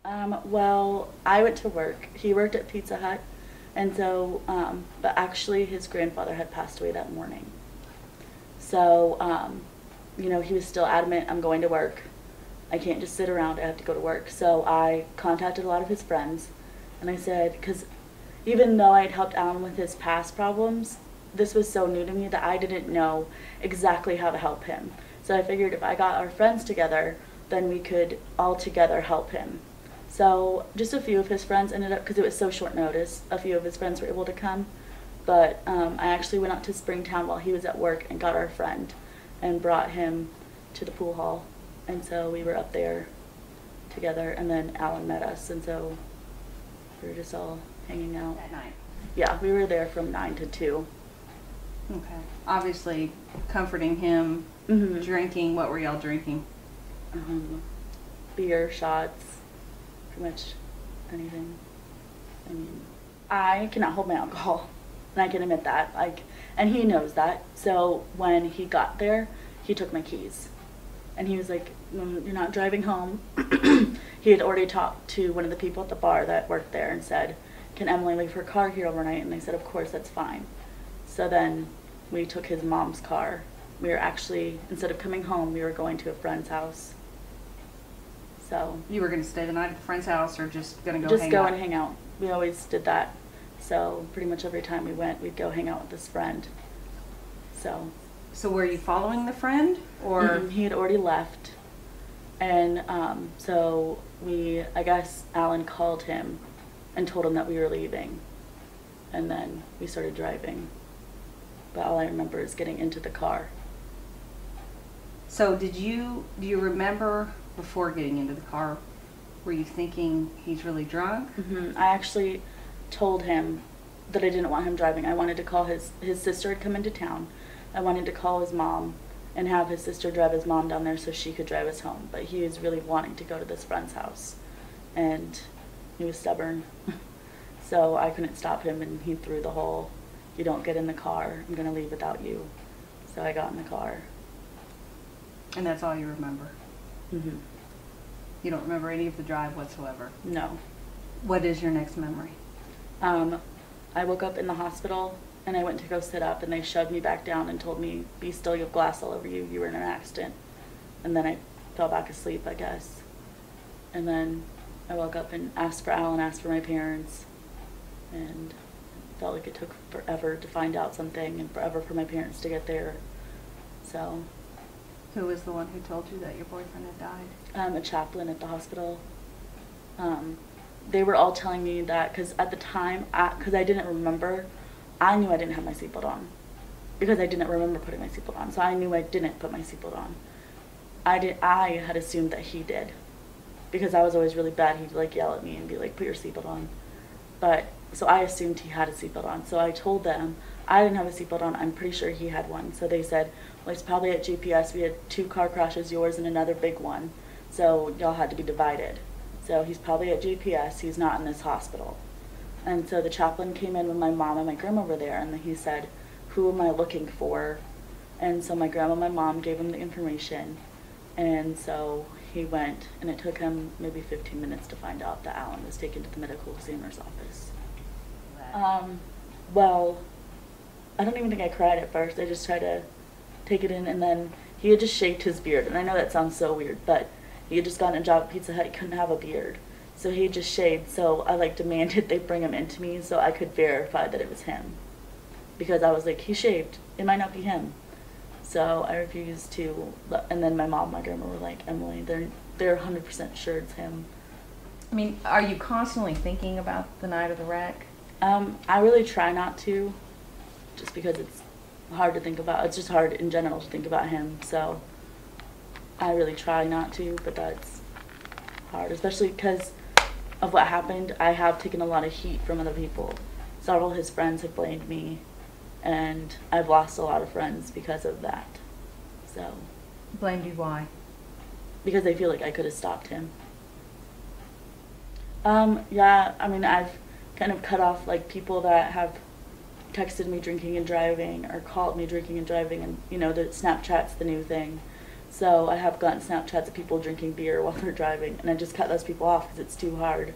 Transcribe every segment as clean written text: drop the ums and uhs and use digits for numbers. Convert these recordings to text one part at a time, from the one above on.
Well, I went to work. He worked at Pizza Hut, and so, but actually his grandfather had passed away that morning. So, he was still adamant, I'm going to work. I can't just sit around, I have to go to work. So I contacted a lot of his friends, and I said, because even though I'd helped Alan with his past problems, this was so new to me that I didn't know exactly how to help him. So I figured if I got our friends together, then we could all together help him. So just a few of his friends ended up, because it was so short notice, a few of his friends were able to come. But I actually went out to Springtown while he was at work and got our friend and brought him to the pool hall. And so we were up there together, and then Alan met us, and so we were just all hanging out. At night? Yeah, we were there from 9 to 2. Okay. Obviously, comforting him, drinking. What were y'all drinking? Beer, shots, pretty much anything. I mean, I cannot hold my alcohol, and I can admit that. And he knows that. So when he got there, he took my keys. And he was like, "You're not driving home." He had already talked to one of the people at the bar that worked there and said, "Can Emily leave her car here overnight?" And they said, "Of course, that's fine." So then we took his mom's car. We were actually, instead of coming home, we were going to a friend's house. So You were going to stay the night at a friend's house, or just going to go just hang go out? and hang out. We always did that. So pretty much every time we went, we'd go hang out with this friend. So were you following the friend, or? He had already left. And so I guess Alan called him and told him that we were leaving. And then we started driving. But all I remember is getting into the car. So do you remember before getting into the car, were you thinking he's really drunk? I actually told him that I didn't want him driving. I wanted to call his sister had come into town. I wanted to call his mom and have his sister drive his mom down there so she could drive us home. But he was really wanting to go to this friend's house. And he was stubborn. So I couldn't stop him, and he threw the whole, "You don't get in the car, I'm going to leave without you." So I got in the car. And that's all you remember? Mm-hmm. You don't remember any of the drive whatsoever? No. What is your next memory? I woke up in the hospital, and I went to go sit up, and they shoved me back down and told me, "Be still, you have glass all over you, you were in an accident." And then I fell back asleep, I guess. And then I woke up and asked for Alan, asked for my parents, and felt like it took forever to find out something and forever for my parents to get there. So. Who was the one who told you that your boyfriend had died? A chaplain at the hospital. They were all telling me that, because at the time, because I didn't remember, I knew I didn't have my seatbelt on, because I didn't remember putting my seatbelt on, so I knew I didn't put my seatbelt on. I had assumed that he did, because I was always really bad. He'd like yell at me and be like, "Put your seatbelt on." But, so I assumed he had a seatbelt on, so I told them I didn't have a seatbelt on, I'm pretty sure he had one. So they said, "Well, he's probably at GPS, we had 2 car crashes, yours and another big one, so y'all had to be divided. So he's probably at GPS, he's not in this hospital." And so the chaplain came in when my mom and my grandma were there, and he said, "Who am I looking for?" And so my grandma and my mom gave him the information, and so he went, and it took him maybe 15 minutes to find out that Alan was taken to the medical examiner's office. Well, I don't even think I cried at first. I just tried to take it in, and then he had just shaved his beard, and I know that sounds so weird, but he had just gotten a job at Pizza Hut, he couldn't have a beard. So he just shaved, so I demanded they bring him into me so I could verify that it was him. Because I was like, he shaved, it might not be him. So I refused to, and then my mom and my grandma were like, "Emily, they're 100% sure it's him." I mean, are you constantly thinking about the night of the wreck? I really try not to, just because it's hard to think about. It's just hard in general to think about him, so I really try not to, but that's hard, especially because of what happened. I have taken a lot of heat from other people. Several of his friends have blamed me, and I've lost a lot of friends because of that. So. Blamed you why? Because they feel like I could have stopped him. Yeah, I mean, I've kind of cut off people that have texted me drinking and driving, or called me drinking and driving, and the Snapchat's the new thing. So I have gotten Snapchats of people drinking beer while they're driving, and I just cut those people off because it's too hard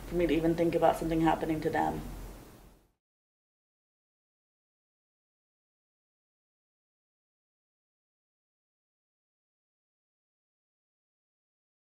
for me to even think about something happening to them.